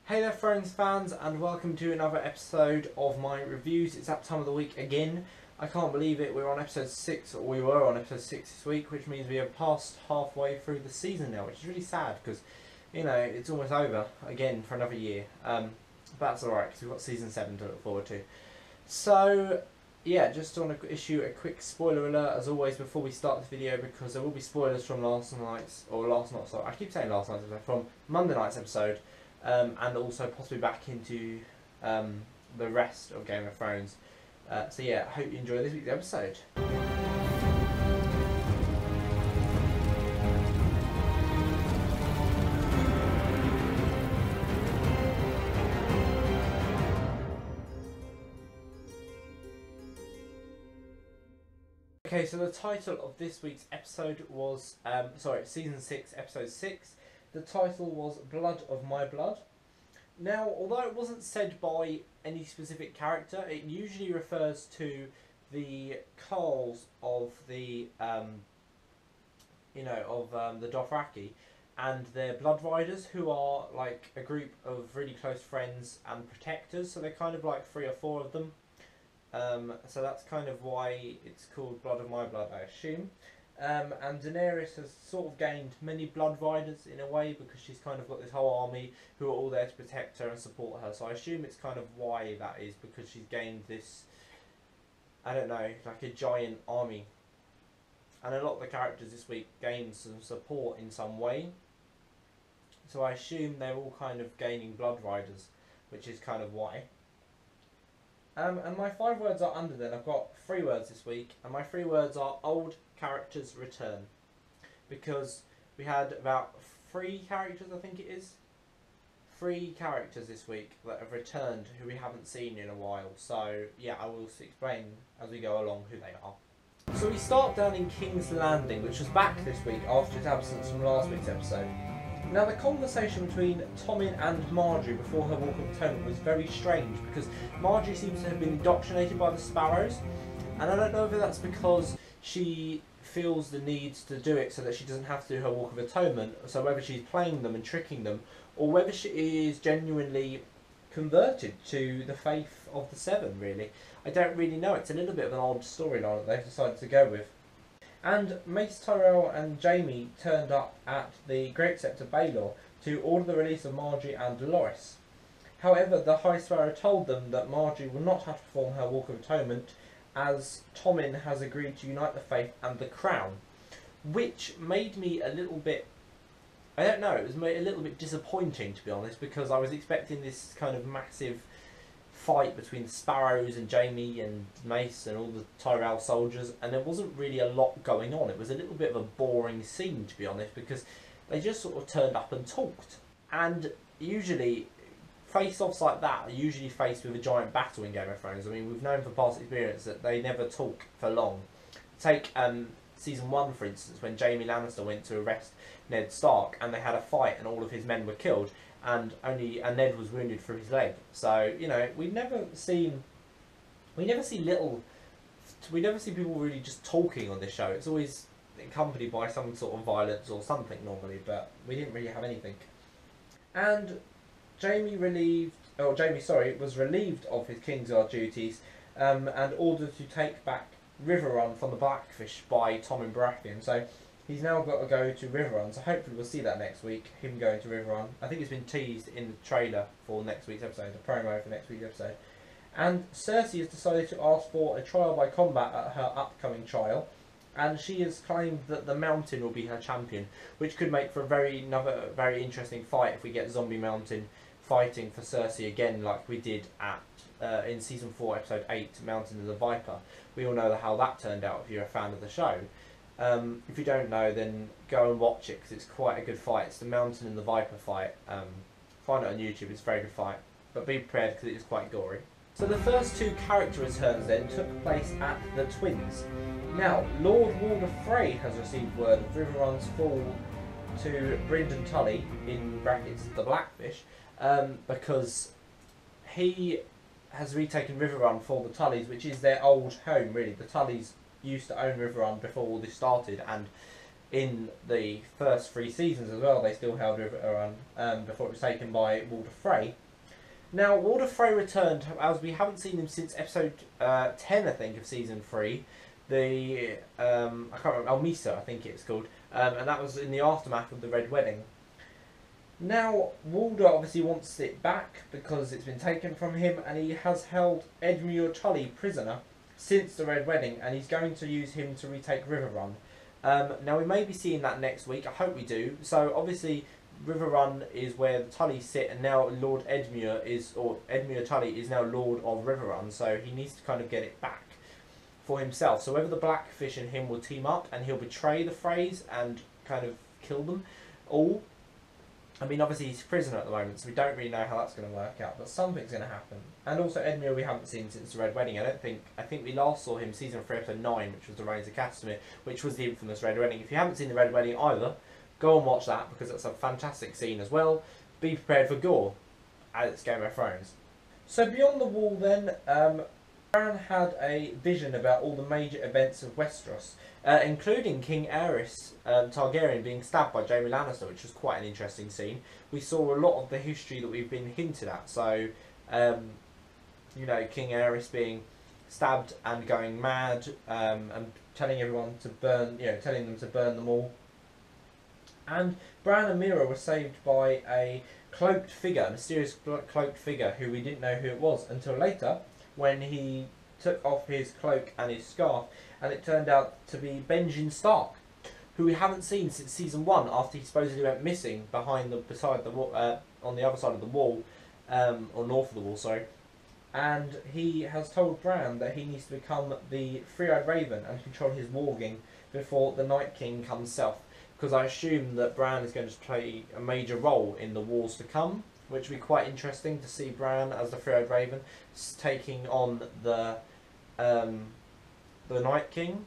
Hey there Thrones fans, and welcome to another episode of my reviews. It's that time of the week again. I can't believe it, we're on episode 6, or we were on episode 6 this week, which means we are past halfway through the season now, which is really sad because, you know, it's almost over again for another year. But that's alright because we've got season 7 to look forward to. So, yeah, just want to issue a quick spoiler alert as always before we start the video, because there will be spoilers from last night's from Monday night's episode. And also possibly back into the rest of Game of Thrones. So yeah, I hope you enjoy this week's episode. Okay, so the title of this week's episode was, Season 6, Episode 6. The title was Blood of My Blood. Now, although it wasn't said by any specific character, it usually refers to the Carls of the, the Dothraki and their Blood Riders, who are like a group of really close friends and protectors. So they're kind of like 3 or 4 of them. So that's kind of why it's called Blood of My Blood, I assume. And Daenerys has sort of gained many Blood Riders in a way, because she's kind of got this whole army who are all there to protect her and support her. So I assume it's kind of why that is, because she's gained this, I don't know, like a giant army. And a lot of the characters this week gained some support in some way. So I assume they're all kind of gaining Blood Riders, which is kind of why. And my 5 words are under then. I've got 3 words this week, and my 3 words are old characters return, because we had about 3 characters, I think it is, 3 characters this week that have returned who we haven't seen in a while. So yeah, I will explain as we go along who they are. So we start down in King's Landing, which was back this week after its absence from last week's episode. Now, the conversation between Tommen and Margaery before her Walk of Atonement was very strange, because Margaery seems to have been indoctrinated by the Sparrows, and I don't know whether that's because she feels the need to do it so that she doesn't have to do her Walk of Atonement, so whether she's playing them and tricking them, or whether she is genuinely converted to the faith of the Seven, really. I don't really know. It's a little bit of an odd storyline that they've decided to go with. And Mace Tyrell and Jaime turned up at the Great Sept of Baelor to order the release of Margaery and Dolores. However, the High Sparrow told them that Margaery will not have to perform her Walk of Atonement, as Tommen has agreed to unite the faith and the crown, which made me a little bit, I don't know, it was a little bit disappointing, to be honest, because I was expecting this kind of massive fight between the Sparrows and Jaime and Mace and all the Tyrell soldiers, and there wasn't really a lot going on. It was a little bit of a boring scene, to be honest, because they just sort of turned up and talked. And usually face-offs like that are usually faced with a giant battle in Game of Thrones. I mean, we've known from past experience that they never talk for long. Take season 1, for instance, when Jaime Lannister went to arrest Ned Stark and they had a fight and all of his men were killed, and Ned was wounded through his leg. So, you know, we never see people really just talking on this show. It's always accompanied by some sort of violence or something normally, but we didn't really have anything. And Jaime was relieved of his Kingsguard duties and ordered to take back Riverrun from the Blackfish by Tommen Baratheon. So he's now got to go to Riverrun, so hopefully we'll see that next week, him going to Riverrun. I think it's been teased in the trailer for next week's episode, the promo for next week's episode. And Cersei has decided to ask for a trial by combat at her upcoming trial, and she has claimed that the Mountain will be her champion, which could make for another very interesting fight if we get Zombie Mountain fighting for Cersei again, like we did at in Season 4, Episode 8, Mountain of the Viper. We all know how that turned out if you're a fan of the show. If you don't know, then go and watch it, because it's quite a good fight. It's the Mountain and the Viper fight. Find it on YouTube, it's a very good fight. But be prepared, because it is quite gory. So the first 2 character returns then took place at the Twins. Now, Lord Walder Frey has received word of Riverrun's fall to Brynden Tully, in brackets the Blackfish, because he has retaken Riverrun for the Tullys, which is their old home, really. The Tullys used to own Riverrun before all this started, and in the first 3 seasons as well. They still held Riverrun before it was taken by Walder Frey. Now, Walder Frey returned, as we haven't seen him since episode 10, I think, of season 3. The I can't remember, Almisa, I think it's called, and that was in the aftermath of the Red Wedding. Now, Walder obviously wants it back because it's been taken from him, and he has held Edmure Tully prisoner since the Red Wedding, and he's going to use him to retake Riverrun. Now, we may be seeing that next week. I hope we do. So, obviously, Riverrun is where the Tullys sit, and now Lord Edmure Edmure Tully is now Lord of Riverrun, so he needs to kind of get it back for himself. So whether the Blackfish and him will team up and he'll betray the Freys and kind of kill them all. I mean, obviously he's a prisoner at the moment, so we don't really know how that's going to work out, but something's going to happen. And also Edmure we haven't seen since the Red Wedding. I think we last saw him season 3 episode 9, which was the Reigns of Castamere, which was the infamous Red Wedding. If you haven't seen the Red Wedding either, go and watch that, because it's a fantastic scene as well. Be prepared for gore, as it's Game of Thrones. So beyond the wall then, Bran had a vision about all the major events of Westeros, including King Aerys Targaryen being stabbed by Jaime Lannister, which was quite an interesting scene. We saw a lot of the history that we've been hinted at, so, you know, King Aerys being stabbed and going mad, and telling everyone to burn, telling them to burn them all. And Bran and Meera were saved by a cloaked figure, a mysterious cloaked figure, who we didn't know who it was until later, when he took off his cloak and his scarf, and it turned out to be Benjen Stark, who we haven't seen since season 1, after he supposedly went missing beside the wall, on the other side of the wall, or north of the wall, sorry. And he has told Bran that he needs to become the Three-Eyed Raven and control his warging before the Night King comes south, because I assume that Bran is going to play a major role in the wars to come, which will be quite interesting to see Bran as the Three-Eyed Raven taking on the Night King.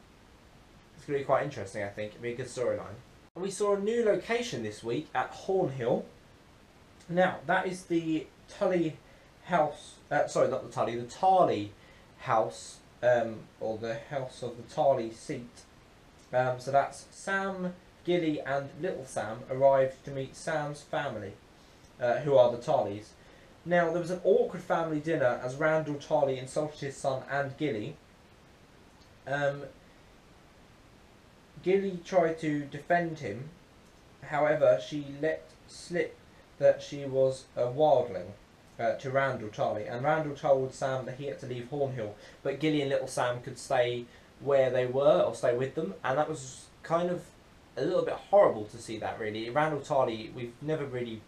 It's going to be quite interesting, I think. It'll be a good storyline. We saw a new location this week at Hornhill. Now, that is the Tully house, sorry, not the Tully, the Tarly house, or the house of the Tarly seat. So that's Sam, Gilly and Little Sam arrived to meet Sam's family, who are the Tarlys. Now, there was an awkward family dinner as Randall Tarly insulted his son and Gilly. Gilly tried to defend him, however, she let slip that she was a wildling to Randall Tarly, and Randall told Sam that he had to leave Hornhill, but Gilly and Little Sam could stay where they were, or stay with them, and that was kind of a little bit horrible to see that, really. Randall Tarly, we've never really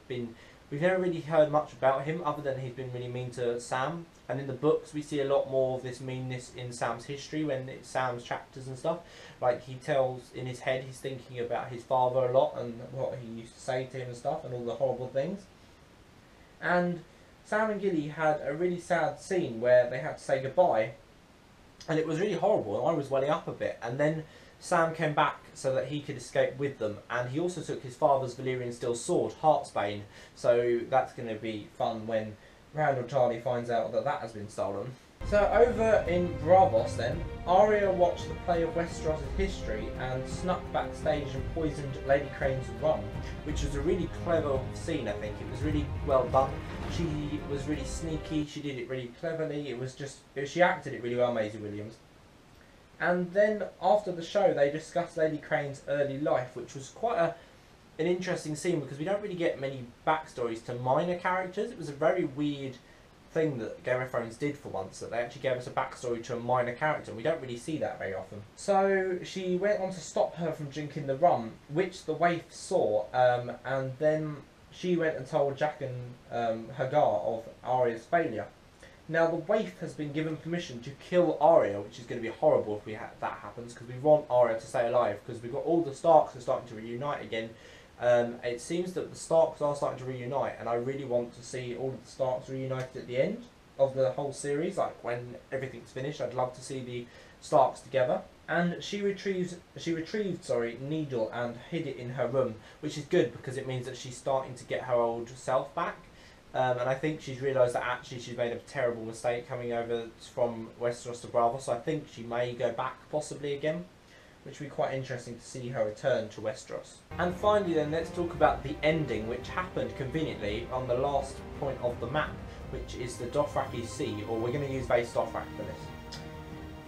heard much about him, other than he's been really mean to Sam. And in the books, we see a lot more of this meanness in Sam's history, when it's Sam's chapters and stuff. Like, he tells, in his head, he's thinking about his father a lot, and what he used to say to him and stuff, and all the horrible things. And Sam and Gilly had a really sad scene where they had to say goodbye, and it was really horrible, and I was welling up a bit. And then Sam came back so that he could escape with them, and he also took his father's Valyrian steel sword, Heartsbane, so that's going to be fun when Randall Tarly finds out that that has been stolen. So over in Braavos then, Arya watched the play of Westeros' history and snuck backstage and poisoned Lady Crane's rum, which was a really clever scene, I think. It was really well done. She was really sneaky, she did it really cleverly, she acted it really well, Maisie Williams. And then after the show they discussed Lady Crane's early life, which was quite an interesting scene, because we don't really get many backstories to minor characters. It was a very weird thing that Game of Thrones did for once, that they actually gave us a backstory to a minor character. We don't really see that very often. So she went on to stop her from drinking the rum, which the waif saw, and then she went and told Jack and Hagar of Arya's failure. Now, the waif has been given permission to kill Arya, which is going to be horrible if that happens, because we want Arya to stay alive, because we've got all the Starks are starting to reunite again. It seems that the Starks are starting to reunite, and I really want to see all of the Starks reunited at the end of the whole series, like when everything's finished. I'd love to see the Starks together. And she retrieved Needle and hid it in her room, which is good because it means that she's starting to get her old self back. And I think she's realised that actually she's made a terrible mistake coming over from Westeros to Braavos, so I think she may go back possibly again. which will be quite interesting to see her return to Westeros. And finally then, let's talk about the ending, which happened conveniently on the last point of the map, which is the Dothraki Sea, or we're going to use base Dothrak for this.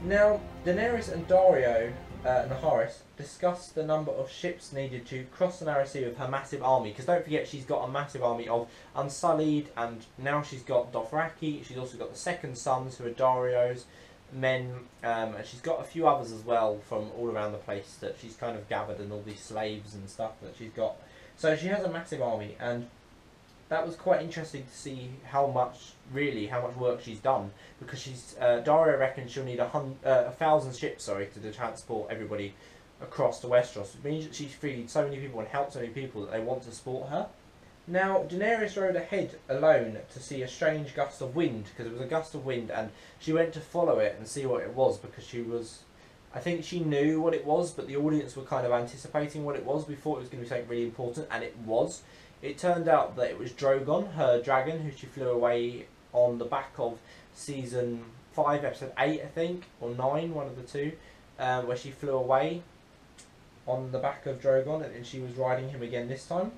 Now, Daenerys and Daario Naharis discussed the number of ships needed to cross the Narrow Sea with her massive army, because don't forget she's got a massive army of Unsullied, and now she's got Dothraki, she's also got the Second Sons, who are Daario's men, and she's got a few others as well from all around the place that she's kind of gathered, and all these slaves and stuff that she's got. So she has a massive army, and that was quite interesting to see how much work she's done, because Daario reckons she'll need 1,000 ships, to transport everybody across to Westeros. It means that she's freed so many people and helped so many people that they want to support her. Now, Daenerys rode ahead alone to see a strange gust of wind, because it was a gust of wind, and she went to follow it and see what it was, because I think she knew what it was, but the audience were kind of anticipating what it was. We thought it was going to be something really important, and it was. It turned out that it was Drogon, her dragon, who she flew away on the back of season 5, episode 8, I think, or 9, one of the two, where she flew away on the back of Drogon, and she was riding him again this time.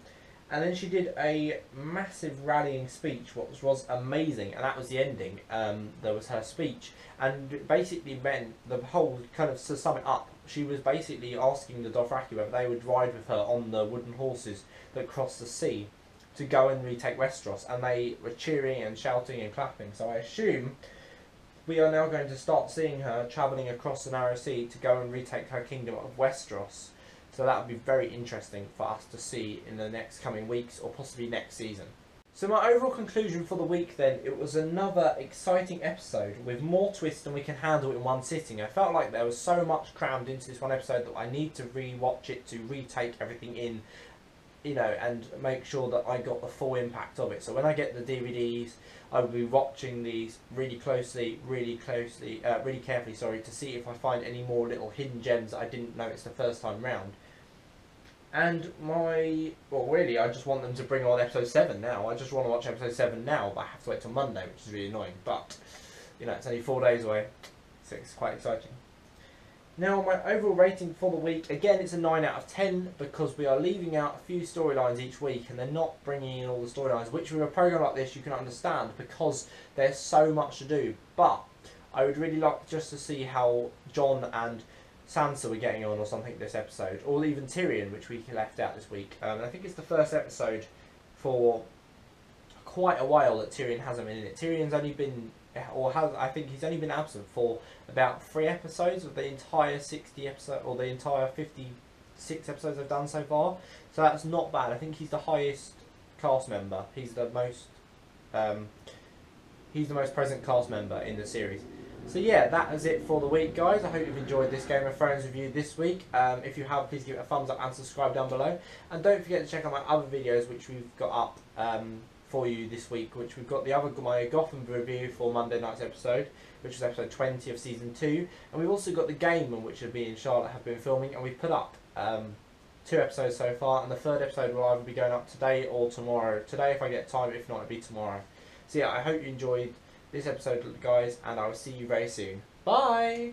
And then she did a massive rallying speech, which was amazing, and that was the ending. There was her speech, and basically meant the whole, kind of to sum it up, she was basically asking the Dothraki whether they would ride with her on the wooden horses that crossed the sea to go and retake Westeros, and they were cheering and shouting and clapping. So I assume we are now going to start seeing her travelling across the Narrow Sea to go and retake her kingdom of Westeros. So that would be very interesting for us to see in the next coming weeks, or possibly next season. So my overall conclusion for the week then, it was another exciting episode with more twists than we can handle in one sitting. I felt like there was so much crammed into this one episode that I need to re-watch it to retake everything in, and make sure that I got the full impact of it. So when I get the DVDs, I will be watching these really carefully, to see if I find any more little hidden gems that I didn't notice the first time round. And really, I just want them to bring on episode 7 now. I just want to watch episode 7 now, but I have to wait till Monday, which is really annoying. But, it's only 4 days away, so it's quite exciting. Now, my overall rating for the week, again, it's a 9 out of 10, because we are leaving out a few storylines each week, and they're not bringing in all the storylines, which with a program like this you can understand, because there's so much to do. But I would really like just to see how Jon and Sansa were getting on or something this episode, or even Tyrion, which we left out this week. I think it's the first episode for quite a while that Tyrion hasn't been in it. Tyrion's only been, I think he's only been absent for about 3 episodes of the entire 60 episode, or the entire 56 episodes I've done so far. So that's not bad. I think he's the highest cast member. He's the most present cast member in the series. So yeah, that is it for the week, guys. I hope you've enjoyed this Game of Thrones review this week. If you have, please give it a thumbs up and subscribe down below. And don't forget to check out my other videos which we've got up for you this week, which we've got my Gotham review for Monday night's episode, which is episode 20 of season 2. And we've also got the game on which me and Charlotte have been filming, and we've put up 2 episodes so far, and the 3rd episode will either be going up today or tomorrow. Today if I get time, if not it'll be tomorrow. So yeah, I hope you enjoyed this episode, guys, and I will see you very soon. Bye!